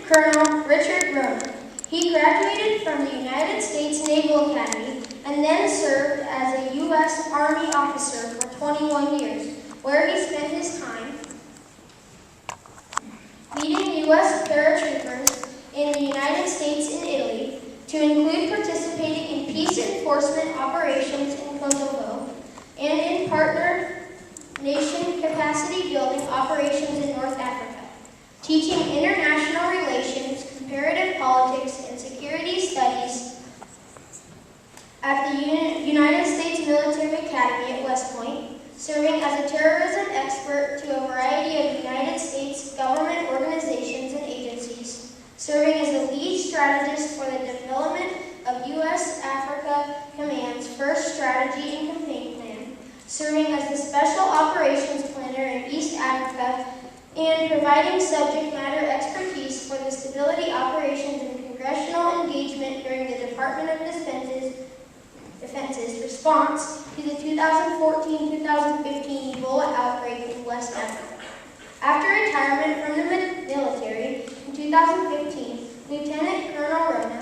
Colonel Richard Wrona. He graduated from the United States Naval Academy and then served as a U.S. Army officer for 21 years, where he spent his time leading U.S. paratroopers in the United States and Italy, to include participating in peace enforcement operations in Kosovo and in partner nation capacity building operations in North Africa, teaching international relations, comparative politics, and security studies at the United States Military Academy at West Point, serving as a terrorism expert to a variety of United States government organizations and agencies, serving as the lead strategist for the development of U.S. Africa Command's first strategy and campaign plan, serving as the special operations planner in East Africa, and providing subject matter expertise for the stability operations and congressional engagement during the Department of Defense's response to the 2014-2015 Ebola outbreak in West Africa. After retirement from the military in 2015, Lieutenant Colonel Wrona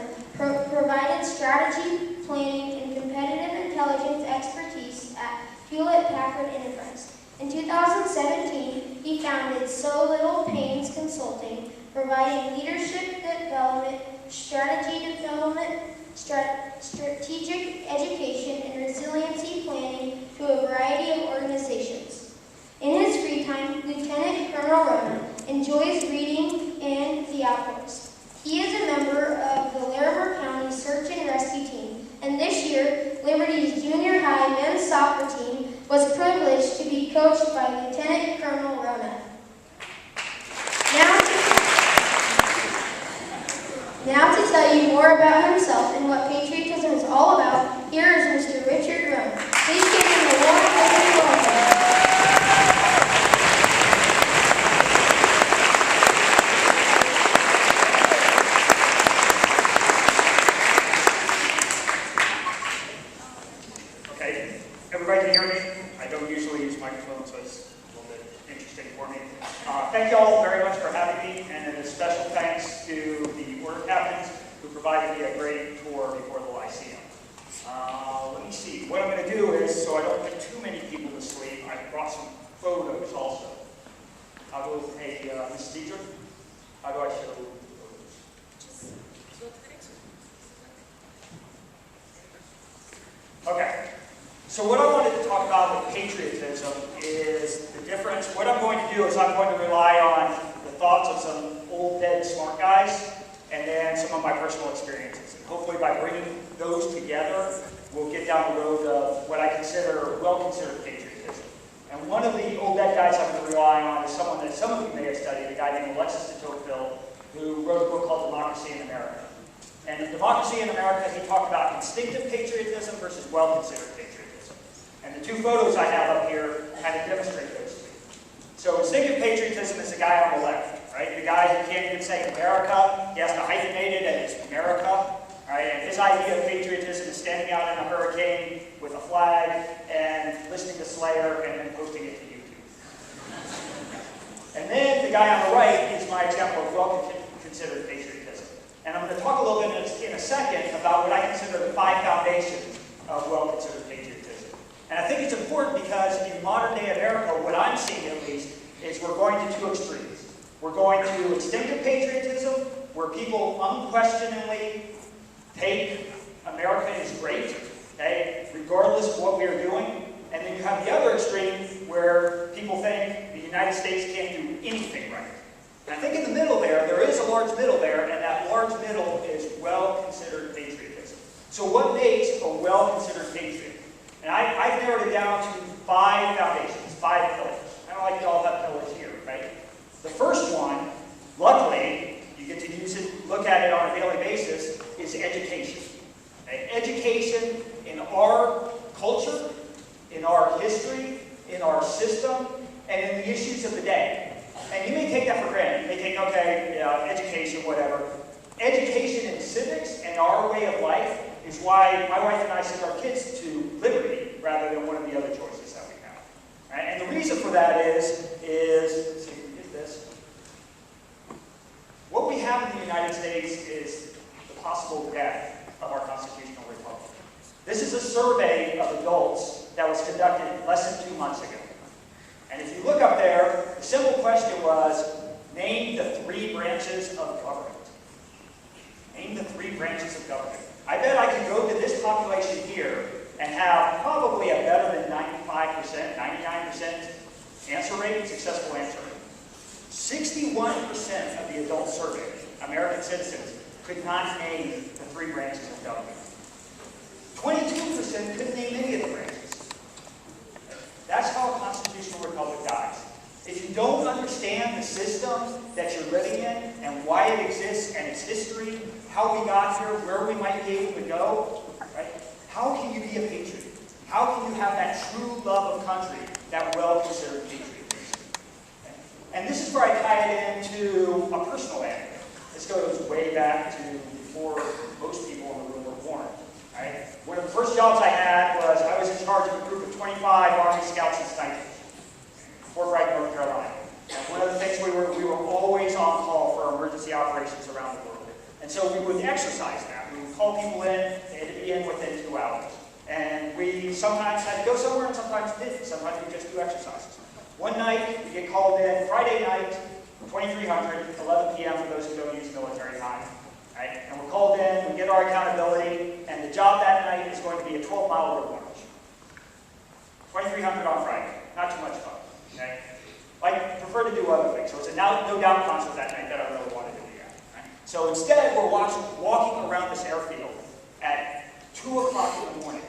provided strategy, planning, and competitive intelligence expertise at Hewlett-Packard Enterprise. In 2017, he founded So Little Pains Consulting, providing leadership development, strategy development, strategic education, and resiliency planning to a variety of organizations. In his free time, Lieutenant Colonel Wrona enjoys reading and the outdoors. He is a member of the Larimer County Search and Rescue Team, and this year, Liberty's junior high men's soccer team was privileged to be coached by Lieutenant Colonel Wrona. Now to tell you more about himself and what patriotism is all about, here is Mr. Richard Wrona. Please give him a warm opening welcome. Okay, everybody can hear me? I don't usually use microphones, so it's a little bit interesting for me. Thank you all very much for having me, and a special thanks to the order captains who provided me a great tour before the Lyceum. Let me see, what I'm going to do is, so I don't put too many people to sleep, I brought some photos also. How do hey, Mrs. Dietrich, how do I show photos? Okay, so what I wanted to talk about with patriotism is the difference. What I'm going to do is I'm going to rely on the thoughts of some old dead smart guys and then some of my personal experiences. And hopefully by bringing those together, we'll get down the road of what I consider well-considered patriotism. And one of the old dead guys I'm going to rely on is someone that some of you may have studied, a guy named Alexis de Tocqueville, who wrote a book called Democracy in America. And in Democracy in America, he talked about instinctive patriotism versus well-considered patriotism. And the two photos I have up here kind of demonstrate those two. So instinctive patriotism is the guy on the left, right? The guy who can't even say America, he has to hyphenate it and it's America, right? And his idea of patriotism is standing out in a hurricane with a flag and listening to Slayer and then posting it to YouTube. And then the guy on the right is my example of well-considered patriotism. And I'm going to talk a little bit in a second about what I consider the 5 foundations of well-considered patriotism. And I think it's important because in modern-day America, what I'm seeing at least, is we're going to 2 extremes. We're going to instinctive patriotism, where people unquestioningly take America is great, okay, regardless of what we are doing. And then you have the other extreme, where people think the United States can't do anything right. And I think in the middle there is a large middle there, and that large middle is well-considered patriotism. So what makes a well-considered patriot? And I've narrowed it down to 5 foundations, 5 pillars. I don't like to all have pillars here, right? The first one, luckily, you get to use it, look at it on a daily basis, is education. Okay? Education in our culture, in our history, in our system, and in the issues of the day. And you may take that for granted. You may think, okay, education, whatever. Education in civics and our way of life is why my wife and I send our kids to Liberty rather than one of the other choices that we have. Right? And the reason for that is let's see if we get this. What we have have in the United States is the possible death of our constitutional republic. This is a survey of adults that was conducted less than 2 months ago. And if you look up there, the simple question was, name the 3 branches of government. Name the 3 branches of government. I bet I could go to this population here and have probably a better than 95%, 99% answer rate, successful answer rate. 61% of the adults surveyed, American citizens, could not name the 3 branches of government. 22% couldn't name any of the branches. That's how a constitutional republic dies. If you don't understand the system that you're living in and why it exists and its history, how we got here, where we might be able to go, right? How can you be a patriot? How can you have that true love of country, that well-considered patriotism? Okay? And this is where I tie it into a personal anecdote. This goes way back to before most people in the room were born. Right? One of the first jobs I had was I was in charge of a group of 25 Army Scouts and Snipers, Fort Wright, North Carolina. And one of the things we were always on call for emergency operations around the world. And so we would exercise that. We would call people in, they had to be in within 2 hours. And we sometimes had to go somewhere and sometimes didn't. Sometimes we just do exercises. One night, we get called in, Friday night, 2300, 11 p.m. for those who don't use military time. Right? And we're called in, we get our accountability, and the job that night is going to be a 12-mile road march. 2300 on Friday. Not too much fun. Okay? I prefer to do other things. So it's a no doubt concert that night that I really wanted to be at. Right? So instead, we're walking around this airfield at 2 o'clock in the morning.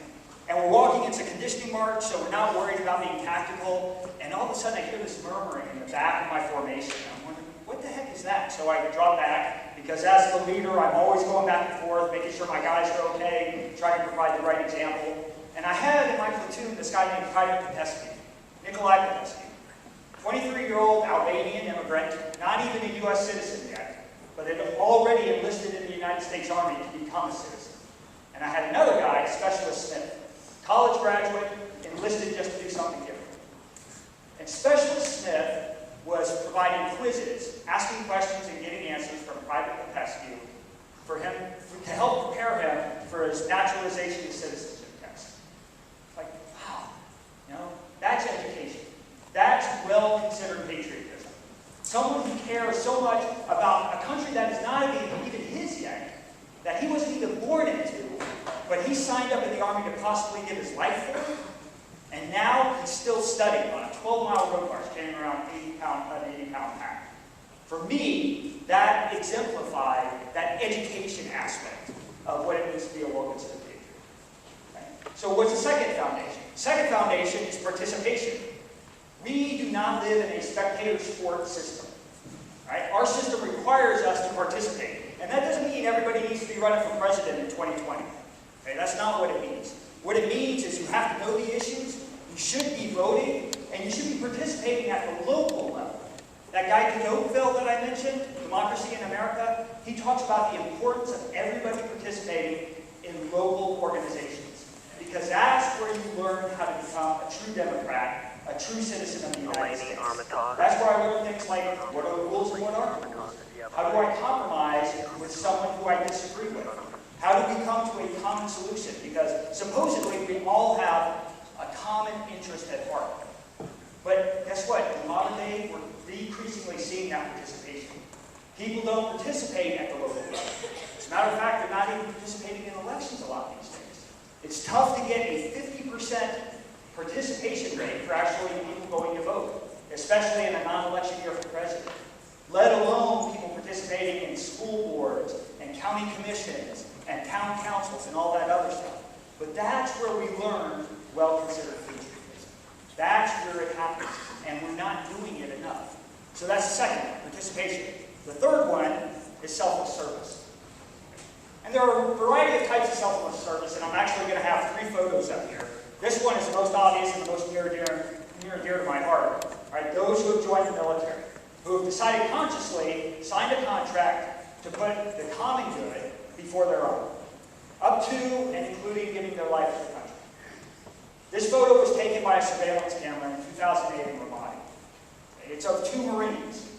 And we're walking, it's a conditioning march, so we're not worried about being tactical. And all of a sudden, I hear this murmuring in the back of my formation. I'm wondering, what the heck is that? So I drop back, because as the leader, I'm always going back and forth, making sure my guys are okay, trying to provide the right example. And I had in my platoon this guy named Nikolai Petescu, 23-year-old Albanian immigrant, not even a U.S. citizen yet, but had already enlisted in the United States Army to become a citizen. And I had another guy, Specialist Smith, college graduate, enlisted just to do something different. And Specialist Smith was providing quizzes, asking questions and getting answers from Private Petescu for him, to help prepare him for his naturalization to citizenship test. Like, wow, you know, that's education. That's well-considered patriotism. Someone who cares so much about a country that is not even his yet, that he wasn't even born into, but he signed up in the Army to possibly give his life for, and now he's still studying on a 12-mile road march, carrying around an 80-pound pack. For me, that exemplified that education aspect of what it means to be a well-considered patriot. Okay? So what's the second foundation? The second foundation is participation. We do not live in a spectator sport system. Right? Our system requires us to participate. And that doesn't mean everybody needs to be running for president in 2020. Okay? That's not what it means. What it means is you have to know the issues, you should be voting, and you should be participating at the local level. That guy Keynote that I mentioned, Democracy in America, he talks about the importance of everybody participating in local organizations. Because that's where you learn how to become a true Democrat, a true citizen of the United States. That's where I learn things like, what are the rules and what aren't the rules? How do I compromise with someone who I disagree with? How do we come to a common solution? Because supposedly we all have a common interest at heart. But guess what? In modern day, we're decreasingly seeing that participation. People don't participate at the local level. As a matter of fact, they're not even participating in elections a lot these days. It's tough to get a 50% participation rate for actually people going to vote, especially in a non-election year for president. Let alone people participating in school boards and county commissions and town councils and all that other stuff. But that's where we learn well-considered patriotism. That's where it happens, and we're not doing it enough. So that's the second one, participation. The third one is selfless service. And there are a variety of types of selfless service, and I'm actually going to have 3 photos up here. This one is the most obvious and the most near and dear to my heart. Right? Those who have joined the military, who have decided consciously, signed a contract to put the common good before their own, up to and including giving their life to the country. This photo was taken by a surveillance camera in 2008 in Ramadi. It's of 2 Marines.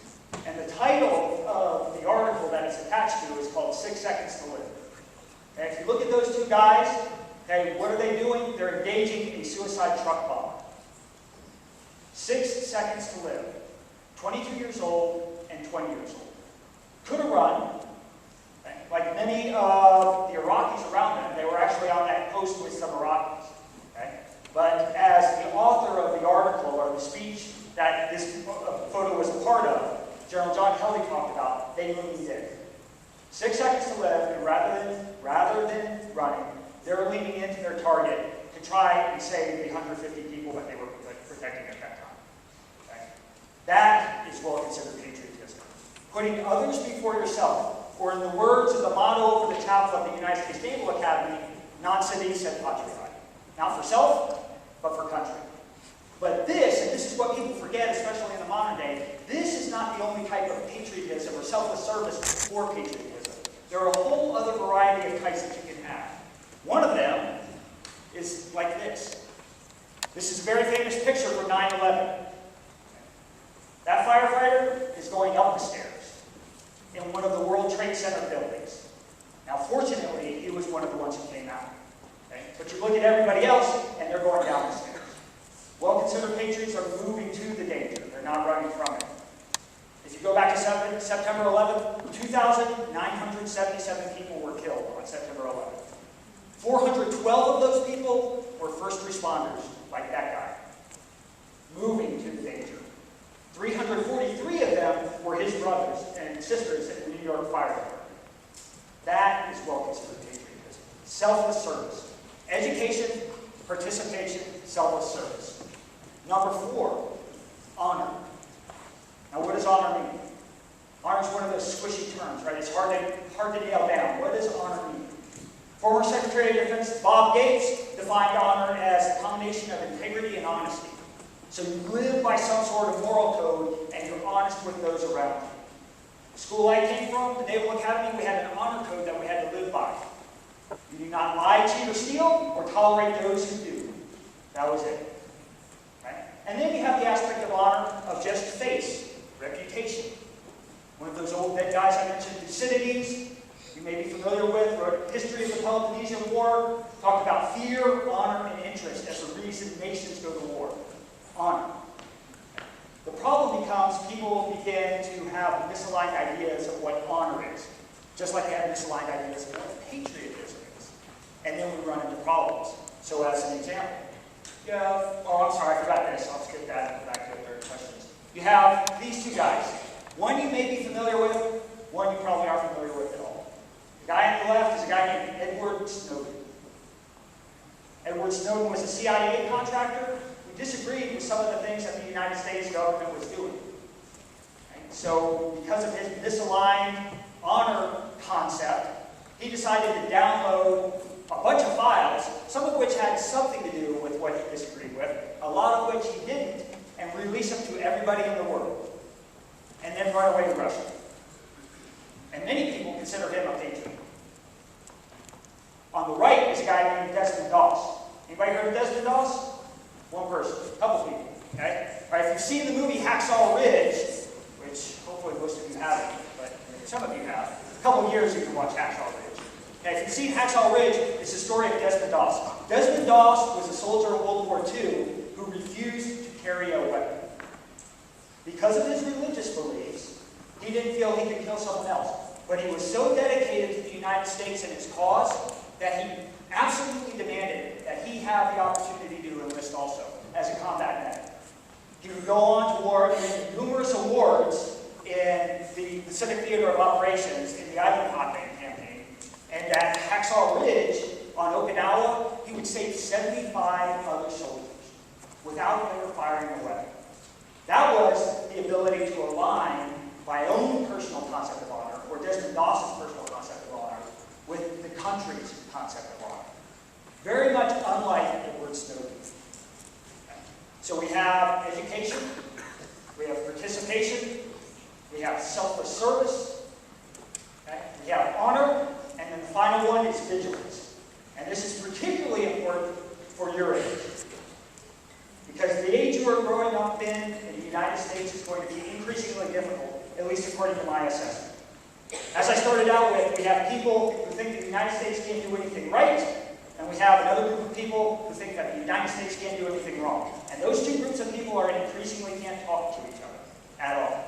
And the title of the article that it's attached to is called 6 Seconds to Live. Okay, if you look at those two guys, okay, what are they doing? They're engaging a suicide truck bomb. 6 seconds to live. 22 years old and 20 years old. Could have run. Okay? Like many of the Iraqis around them, they were actually on that post with some Iraqis. Okay? But as the author of the article or the speech that this photo was a part of, General John Kelly talked about, they leaned in. 6 seconds to live, and rather than running, they're leaning into their target to try and save the 150 people that they were protecting at that time. Okay? That is well-considered patriotism. Putting others before yourself, or in the words of the motto over the chapel of the United States Naval Academy, non sedi sed patriae. Not for self, but for country. But this, and this is what people forget, especially in the modern day, this is not the only type of patriotism or selfless service for patriotism. There are a whole other variety of types that you can have. One of them is like this. This is a very famous picture from 9/11. That firefighter is going up the stairs in one of the World Trade Center buildings. Now, fortunately, he was one of the ones who came out. Okay? But you look at everybody else, and they're going down the stairs. Well-considered patriots are moving to the danger. They're not running from it. If you go back to September 11th, 2,977 people were killed on September 11th. 412 of those people were first responders, like that guy, moving to the danger. 343 of them were his brothers and sisters in the New York Fire Department. That is well-considered patriotism. Selfless service. Education, participation, selfless service. Number 4, honor. Now, what does honor mean? Honor is one of those squishy terms, right? It's hard to nail down. What does honor mean? Former Secretary of Defense Bob Gates defined honor as a combination of integrity and honesty. So you live by some sort of moral code, and you're honest with those around you. The school I came from, the Naval Academy, we had an honor code that we had to live by. You do not lie, cheat, or steal, or tolerate those who do. That was it. Right? And then you have the aspect of honor of just face, reputation. One of those old dead guys I mentioned, Thucydides, you may be familiar with, wrote a history of the Peloponnesian War, talked about fear, honor, and interest as the reason nations go to war. Honor. The problem becomes people begin to have misaligned ideas of what honor is, just like they have misaligned ideas of what patriotism is. And then we run into problems. So as an example, I'm sorry, I forgot this. I'll skip that and go back to the third questions. You have these two guys. One you may be familiar with, one you probably aren't familiar with at all. The guy on the left is a guy named Edward Snowden. Edward Snowden was a CIA contractor who disagreed with some of the things that the United States government was doing. Right? So because of his misaligned honor concept, he decided to download a bunch of files, some of which had something to do with what he disagreed with, a lot of which he didn't, and release them to everybody in the world, and then run away to Russia. And many people consider him a patriot. On the right is a guy named Desmond Doss. Anybody heard of Desmond Doss? One person, a couple people. Okay? All right, if you've seen the movie Hacksaw Ridge, which hopefully most of you haven't, but some of you have, a couple of years you can watch Hacksaw Ridge. Okay, if you've seen Hacksaw Ridge, it's the story of Desmond Doss. Desmond Doss was a soldier in World War II who refused to carry a weapon. Because of his religious beliefs, he didn't feel he could kill someone else. But he was so dedicated to the United States and its cause that he absolutely demanded that he have the opportunity to enlist also as a combat medic. He would go on to win numerous awards in the Pacific Theater of Operations in the island hopping campaign. And at Hacksaw Ridge on Okinawa, he would save 75 other soldiers without ever firing a weapon. That was the ability to align my own personal concept of honor, or Desmond Doss's personal concept of honor, with the country's concept of honor. Very much unlike Edward Snowden. So we have education, we have participation, we have selfless service, okay? We have honor, and then the final one is vigilance. And this is particularly important for your age. Because the age you are growing up in the United States is going to be increasingly difficult, at least according to my assessment. As I started out with, we have people who think the United States can't do anything right, and we have another group of people who think that the United States can't do anything wrong. And those two groups of people are increasingly can't talk to each other at all.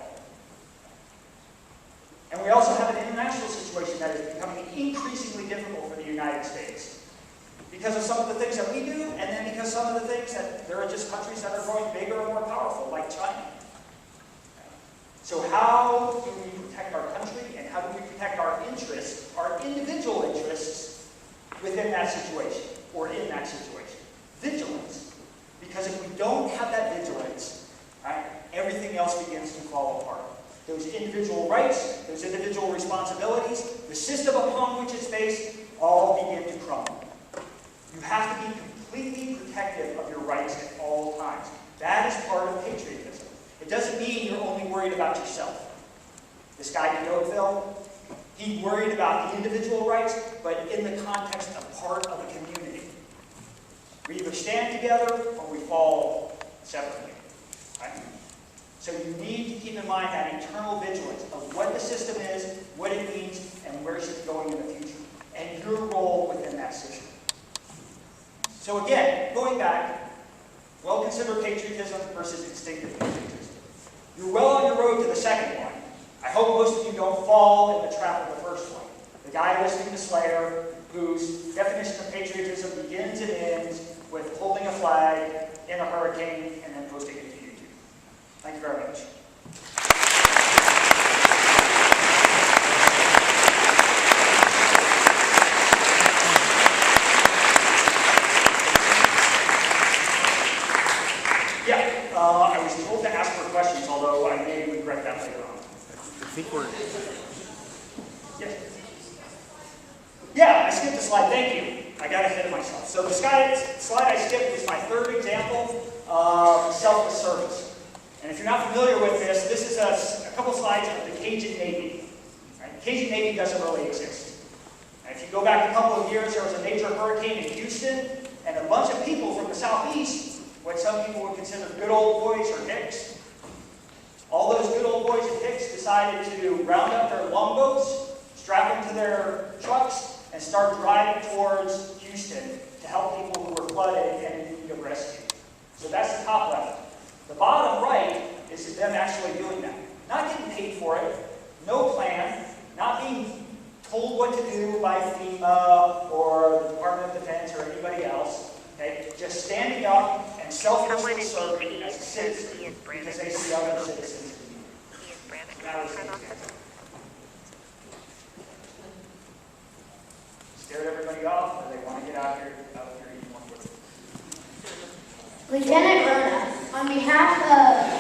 And we also have an international situation that is becoming increasingly difficult for the United States because of some of the things that we do, and then because some of the things that there are just countries that are growing bigger and more powerful, like China. So how do we protect our country, and how do we protect our interests, our individual interests, within that situation, or in that situation? Vigilance. Because if we don't have that vigilance, right, everything else begins to fall apart. Those individual rights, those individual responsibilities, the system upon which it's based, all begin to crumble. You have to be completely protective of your rights at all times. That is part of patriotism. It doesn't mean you're only worried about yourself. This guy in Oakville, he worried about the individual rights, but in the context of part of a community. We either stand together or we fall separately. Right? So you need to keep in mind that internal vigilance of what the system is, what it means, and where it's going in the future, and your role within that system. So again, going back, well-considered patriotism versus instinctive patriotism. You're well on your road to the second one. I hope most of you don't fall in the trap of the first one. The guy listening to Slayer, whose definition of patriotism begins and ends with holding a flag in a hurricane and then posting it to YouTube. Thank you very much. I was told to ask for questions, although I may regret that later on. I think we're... Yes? Yeah, I skipped a slide. Thank you. I got ahead of myself. So the slide I skipped was my third example of selfless service. And if you're not familiar with this, this is a couple slides of the Cajun Navy. Right? The Cajun Navy doesn't really exist. And if you go back a couple of years, there was a major hurricane in Houston, and a bunch of people from the southeast, what some people would consider good old boys or hicks. All those good old boys and hicks decided to round up their longboats, strap them to their trucks, and start driving towards Houston to help people who were flooded and in need of rescue. So that's the top left. The bottom right is them actually doing that. Not getting paid for it, no plan, not being told what to do by FEMA or the Department of Defense or anybody else. Okay? Just standing up and selflessly serving as a citizen because they see other citizens. Scared everybody off, or they want to get out here eating one with them. Lieutenant Wrona, on behalf of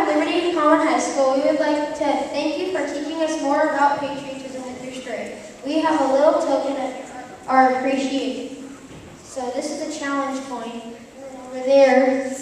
Liberty Common High School, we would like to thank you for teaching us more about patriotism with your story. We have a little token of our appreciation. So this is a challenge coin. Over there